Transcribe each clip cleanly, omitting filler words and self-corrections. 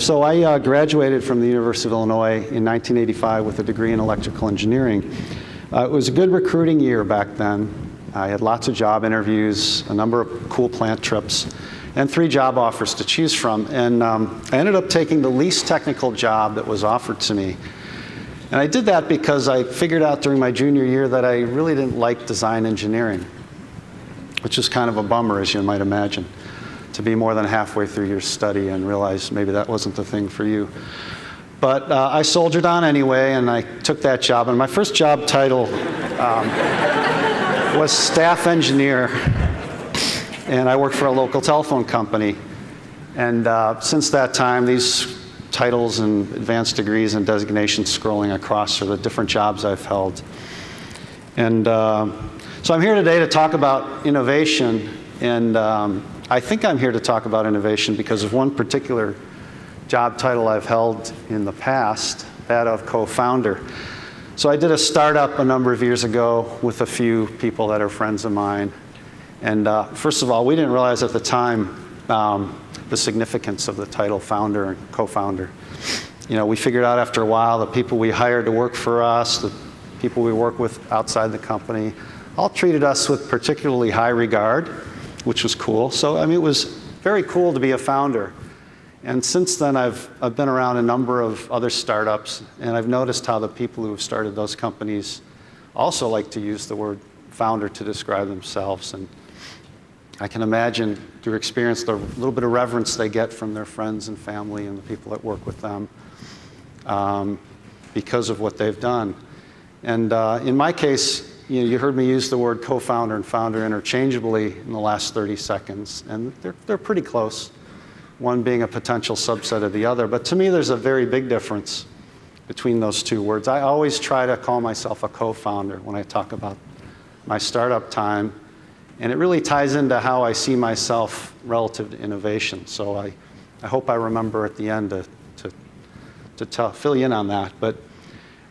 So I graduated from the University of Illinois in 1985 with a degree in electrical engineering. It was a good recruiting year back then. I had lots of job interviews, a number of cool plant trips, and 3 job offers to choose from. And I ended up taking the least technical job that was offered to me. And I did that because I figured out during my junior year that I really didn't like design engineering, which is kind of a bummer, as you might imagine, to be more than halfway through your study and realize maybe that wasn't the thing for you. But I soldiered on anyway, and I took that job. And my first job title was staff engineer, and I worked for a local telephone company. And since that time, these titles and advanced degrees and designations scrolling across are the different jobs I've held. And so I'm here today to talk about innovation, and I think I'm here to talk about innovation because of one particular job title I've held in the past, that of co-founder. So I did a startup a number of years ago with a few people that are friends of mine. And first of all, we didn't realize at the time the significance of the title founder and co-founder. You know, we figured out after a while the people we hired to work for us, the people we work with outside the company, all treated us with particularly high regard, which was cool. So, I mean, it was very cool to be a founder. And since then, I've been around a number of other startups, and I've noticed how the people who have started those companies also like to use the word founder to describe themselves. And I can imagine through experience the little bit of reverence they get from their friends and family and the people that work with them because of what they've done. And in my case, you heard me use the word co-founder and founder interchangeably in the last 30 seconds, and they're pretty close, one being a potential subset of the other. But to me, there's a very big difference between those two words. I always try to call myself a co-founder when I talk about my startup time, and it really ties into how I see myself relative to innovation. So I hope I remember at the end to fill you in on that. But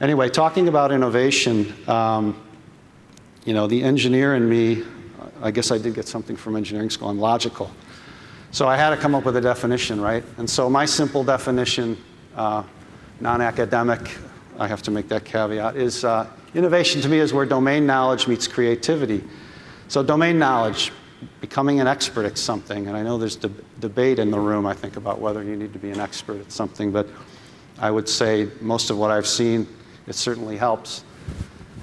anyway, talking about innovation, you know, the engineer in me, I guess I did get something from engineering school. I'm logical. So I had to come up with a definition, right? And so my simple definition, non-academic, I have to make that caveat, is innovation to me is where domain knowledge meets creativity. So domain knowledge, becoming an expert at something, and I know there's debate in the room, I think, about whether you need to be an expert at something, but I would say most of what I've seen, it certainly helps.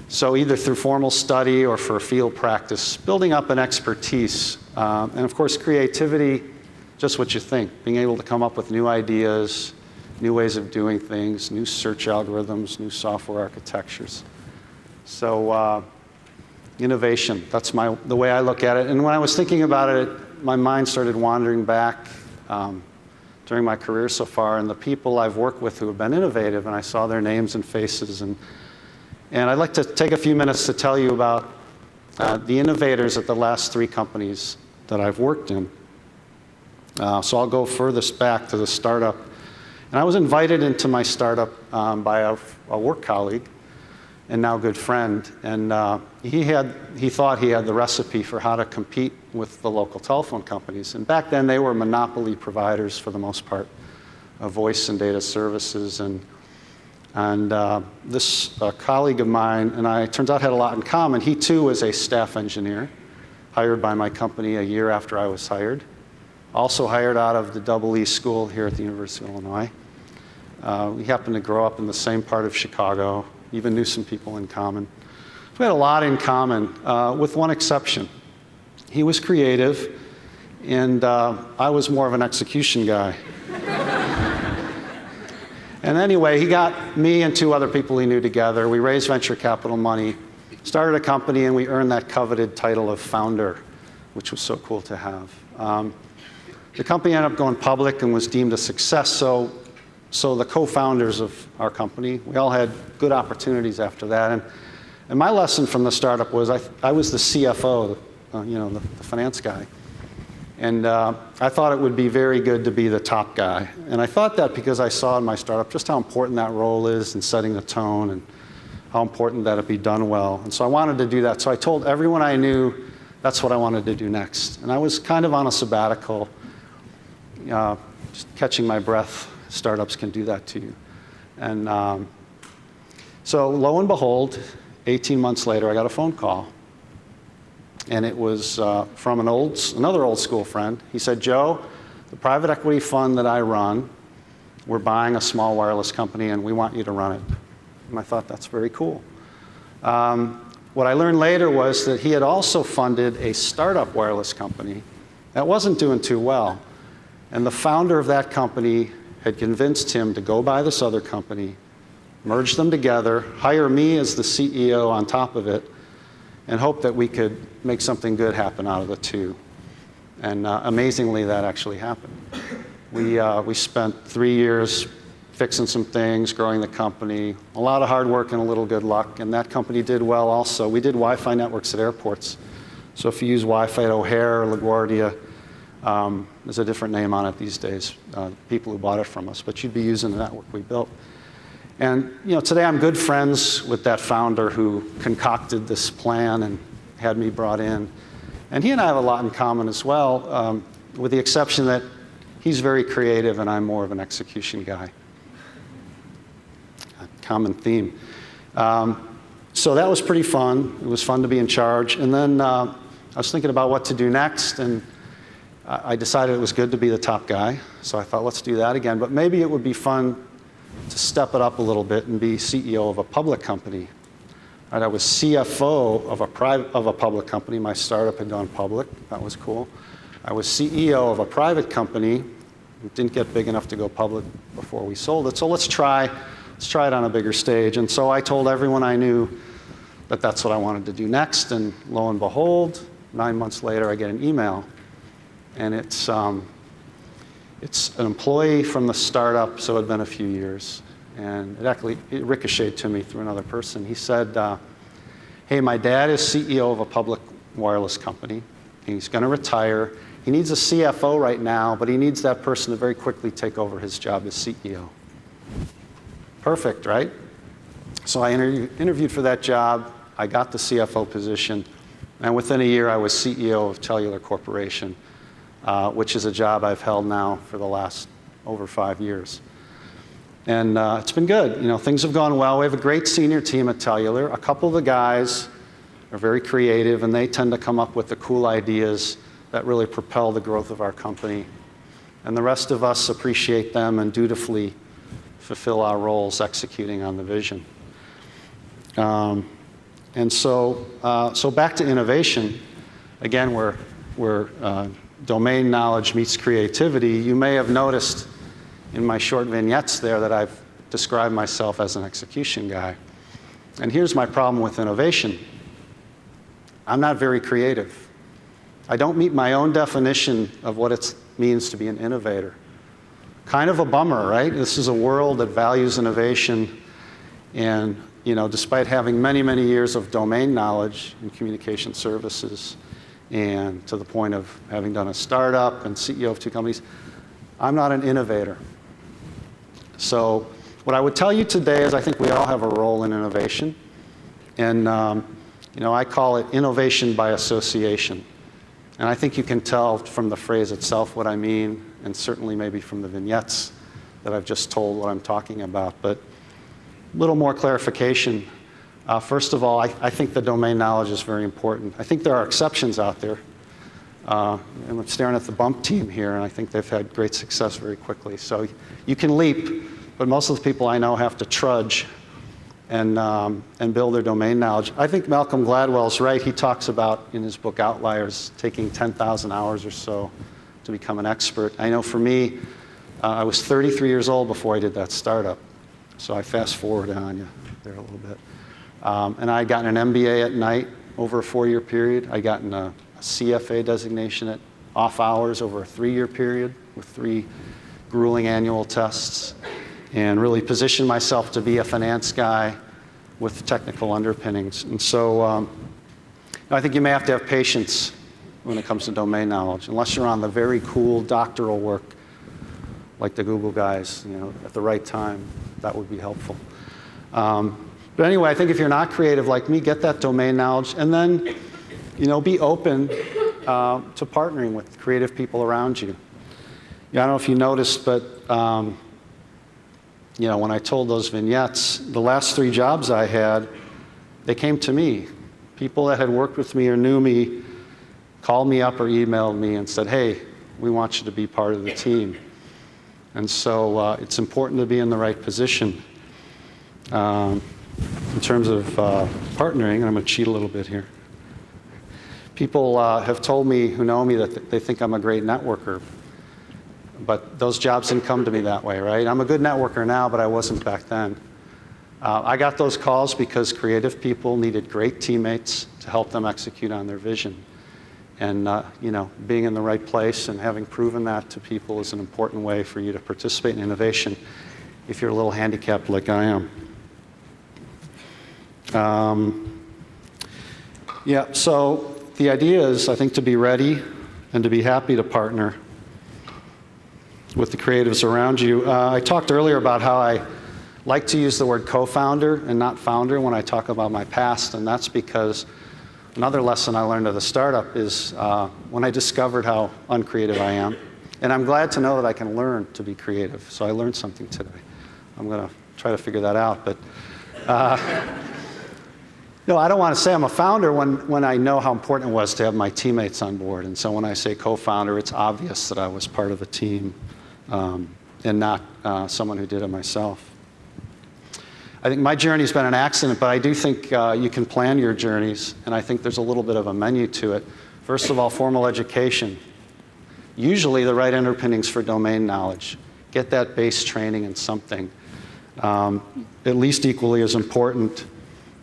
So either through formal study or for field practice, building up an expertise. And of course, creativity, just what you think, being able to come up with new ideas, new ways of doing things, new search algorithms, new software architectures. So innovation, that's the way I look at it. And when I was thinking about it, my mind started wandering back during my career so far, and the people I've worked with who have been innovative, and I saw their names and faces. And I'd like to take a few minutes to tell you about the innovators at the last 3 companies that I've worked in. So I'll go furthest back to the startup. And I was invited into my startup by a work colleague and now good friend. And he thought he had the recipe for how to compete with the local telephone companies. And back then, they were monopoly providers for the most part of voice and data services. And this colleague of mine and I, turns out, had a lot in common. He, too, was a staff engineer, hired by my company a year after I was hired. Also hired out of the EE school here at the University of Illinois. We happened to grow up in the same part of Chicago, even knew some people in common. So we had a lot in common, with one exception. He was creative, and I was more of an execution guy. And anyway, he got me and 2 other people he knew together. We raised venture capital money, started a company, and we earned that coveted title of founder, which was so cool to have. The company ended up going public and was deemed a success. So the co-founders of our company, we all had good opportunities after that. And my lesson from the startup was I was the CFO, you know, the finance guy. And I thought it would be very good to be the top guy. And I thought that because I saw in my startup just how important that role is in setting the tone and how important that it be done well. And so I wanted to do that. So I told everyone I knew that's what I wanted to do next. And I was kind of on a sabbatical, just catching my breath, startups can do that to you. And so lo and behold, 18 months later, I got a phone call. And it was from another old school friend. He said, Joe, the private equity fund that I run, we're buying a small wireless company and we want you to run it. And I thought, that's very cool. What I learned later was that he had also funded a startup wireless company that wasn't doing too well. And the founder of that company had convinced him to go buy this other company, merge them together, hire me as the CEO on top of it, and hope that we could make something good happen out of the two. And amazingly, that actually happened. We spent 3 years fixing some things, growing the company, a lot of hard work and a little good luck, and that company did well also. We did Wi-Fi networks at airports. So if you use Wi-Fi at O'Hare or LaGuardia, there's a different name on it these days, people who bought it from us, but you'd be using the network we built. And today I'm good friends with that founder who concocted this plan and had me brought in. And he and I have a lot in common as well, with the exception that he's very creative and I'm more of an execution guy. A common theme. So that was pretty fun. It was fun to be in charge. And then I was thinking about what to do next, and I decided it was good to be the top guy. So I thought, let's do that again. But maybe it would be fun to step it up a little bit and be CEO of a public company. Right, I was CFO of a public company. My startup had gone public. That was cool. I was CEO of a private company. It didn't get big enough to go public before we sold it. So let's try it on a bigger stage. And so I told everyone I knew that that's what I wanted to do next. And lo and behold, 9 months later, I get an email. And it's an employee from the startup, so it had been a few years. And it ricocheted to me through another person. He said, hey, my dad is CEO of a public wireless company. He's going to retire. He needs a CFO right now, but he needs that person to very quickly take over his job as CEO. Perfect, right? So I interviewed for that job. I got the CFO position. And within a year, I was CEO of Cellular Corporation, which is a job I've held now for the last over 5 years. And it's been good. Things have gone well. We have a great senior team at Cellular. A couple of the guys are very creative, and they tend to come up with the cool ideas that really propel the growth of our company. And the rest of us appreciate them and dutifully fulfill our roles executing on the vision. And so back to innovation. Again, where domain knowledge meets creativity. You may have noticed in my short vignettes there that I've described myself as an execution guy. And here's my problem with innovation. I'm not very creative. I don't meet my own definition of what it means to be an innovator. Kind of a bummer, right? This is a world that values innovation, and despite having many, many years of domain knowledge in communication services, and to the point of having done a startup and CEO of 2 companies, I'm not an innovator. So what I would tell you today is I think we all have a role in innovation. And I call it innovation by association. And I think you can tell from the phrase itself what I mean, and certainly maybe from the vignettes that I've just told what I'm talking about. But a little more clarification. First of all, I think the domain knowledge is very important. I think there are exceptions out there. And I'm staring at the bump team here, and I think they've had great success very quickly. So you can leap, but most of the people I know have to trudge and build their domain knowledge. I think Malcolm Gladwell's right. He talks about, in his book Outliers, taking 10,000 hours or so to become an expert. I know for me, I was 33 years old before I did that startup. So I fast forwarded on you there a little bit. And I got an MBA at night over a 4-year period. I got a CFA designation at off hours over a 3-year period with 3 grueling annual tests, and really positioned myself to be a finance guy with technical underpinnings. And so I think you may have to have patience when it comes to domain knowledge, unless you're on the very cool doctoral work like the Google guys, at the right time. That would be helpful. But anyway, I think if you're not creative like me, get that domain knowledge, and then be open to partnering with creative people around you. I don't know if you noticed, but when I told those vignettes, the last 3 jobs I had, they came to me. People that had worked with me or knew me called me up or emailed me and said, hey, we want you to be part of the team. And so it's important to be in the right position. In terms of partnering, and I'm going to cheat a little bit here. People have told me, who know me, that they think I'm a great networker. But those jobs didn't come to me that way, right? I'm a good networker now, but I wasn't back then. I got those calls because creative people needed great teammates to help them execute on their vision. And being in the right place and having proven that to people is an important way for you to participate in innovation if you're a little handicapped like I am. So the idea is, I think, to be ready and to be happy to partner with the creatives around you. I talked earlier about how I like to use the word co-founder and not founder when I talk about my past, and that's because another lesson I learned at the startup is when I discovered how uncreative I am. And I'm glad to know that I can learn to be creative, so I learned something today. I'm going to try to figure that out. But no, I don't want to say I'm a founder when I know how important it was to have my teammates on board. And so when I say co-founder, it's obvious that I was part of a team and not someone who did it myself. I think my journey's been an accident, but I do think you can plan your journeys, and I think there's a little bit of a menu to it. First of all, formal education. Usually the right underpinnings for domain knowledge. Get that base training in something. At least equally as important,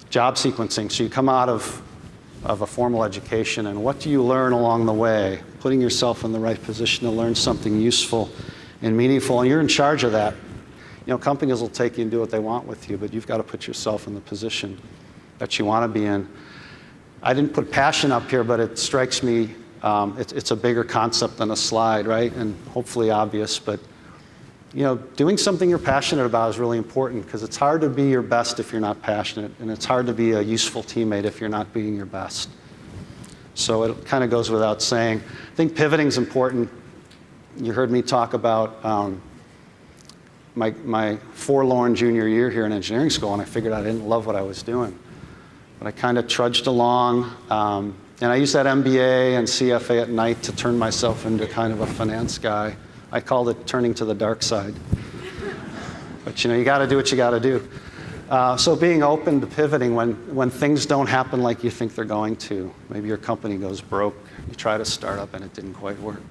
job sequencing. So you come out of a formal education, and what do you learn along the way? Putting yourself in the right position to learn something useful and meaningful, and you're in charge of that. Companies will take you and do what they want with you, but you've got to put yourself in the position that you want to be in. I didn't put passion up here, but it strikes me, it's a bigger concept than a slide, right? And hopefully obvious, but doing something you're passionate about is really important, because it's hard to be your best if you're not passionate, and it's hard to be a useful teammate if you're not being your best. So it kind of goes without saying. I think pivoting is important. You heard me talk about my forlorn junior year here in engineering school, and I figured I didn't love what I was doing. But I kind of trudged along, and I used that MBA and CFA at night to turn myself into kind of a finance guy. I called it turning to the dark side. But you got to do what you got to do. So being open to pivoting when things don't happen like you think they're going to. Maybe your company goes broke, you try to start up and it didn't quite work.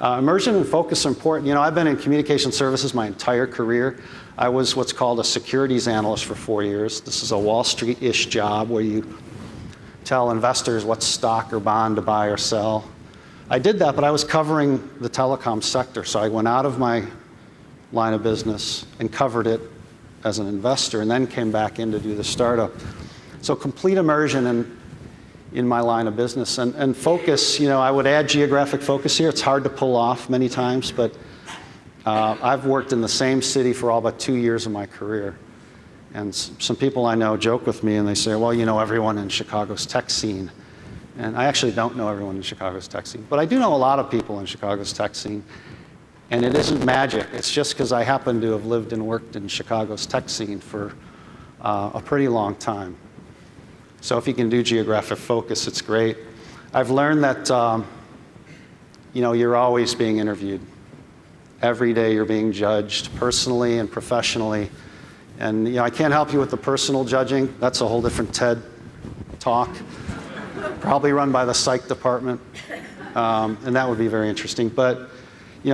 Immersion and focus are important. I've been in communication services my entire career. I was what's called a securities analyst for 4 years. This is a Wall Street-ish job where you tell investors what stock or bond to buy or sell. I did that, but I was covering the telecom sector, so I went out of my line of business and covered it as an investor, and then came back in to do the startup. So complete immersion in my line of business. And focus, I would add geographic focus here. It's hard to pull off many times, but I've worked in the same city for all but 2 years of my career. And some people I know joke with me and they say, well, you know everyone in Chicago's tech scene. And I actually don't know everyone in Chicago's tech scene, but I do know a lot of people in Chicago's tech scene. And it isn't magic. It's just because I happen to have lived and worked in Chicago's tech scene for a pretty long time. So if you can do geographic focus, it's great. I've learned that you're always being interviewed. Every day you're being judged personally and professionally. And I can't help you with the personal judging. That's a whole different TED talk, probably run by the psych department. And that would be very interesting. But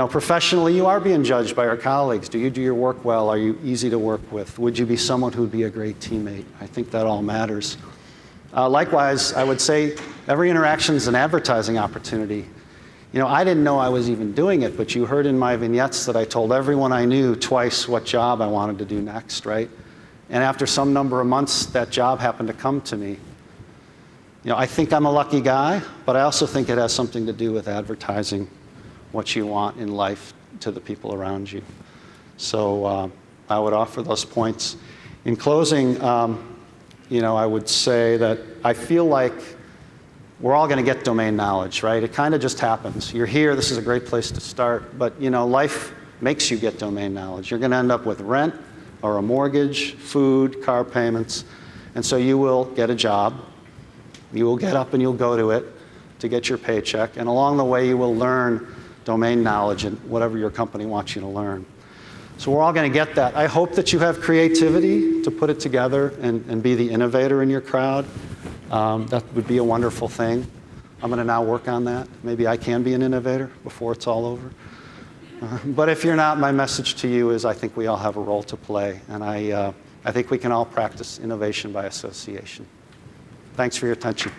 professionally, you are being judged by your colleagues. Do you do your work well? Are you easy to work with? Would you be someone who would be a great teammate? I think that all matters. Likewise, I would say every interaction is an advertising opportunity. I didn't know I was even doing it, but you heard in my vignettes that I told everyone I knew twice what job I wanted to do next, right? And after some number of months, that job happened to come to me. I think I'm a lucky guy, but I also think it has something to do with advertising what you want in life to the people around you. So I would offer those points. In closing, I would say that I feel like we're all going to get domain knowledge, right? It kind of just happens. You're here, this is a great place to start, but life makes you get domain knowledge. You're going to end up with rent or a mortgage, food, car payments, and so you will get a job. You will get up and you'll go to it to get your paycheck, and along the way you will learn domain knowledge in whatever your company wants you to learn. So we're all going to get that. I hope that you have creativity to put it together and be the innovator in your crowd. That would be a wonderful thing. I'm going to now work on that. Maybe I can be an innovator before it's all over. But if you're not, my message to you is I think we all have a role to play, and I think we can all practice innovation by association. Thanks for your attention.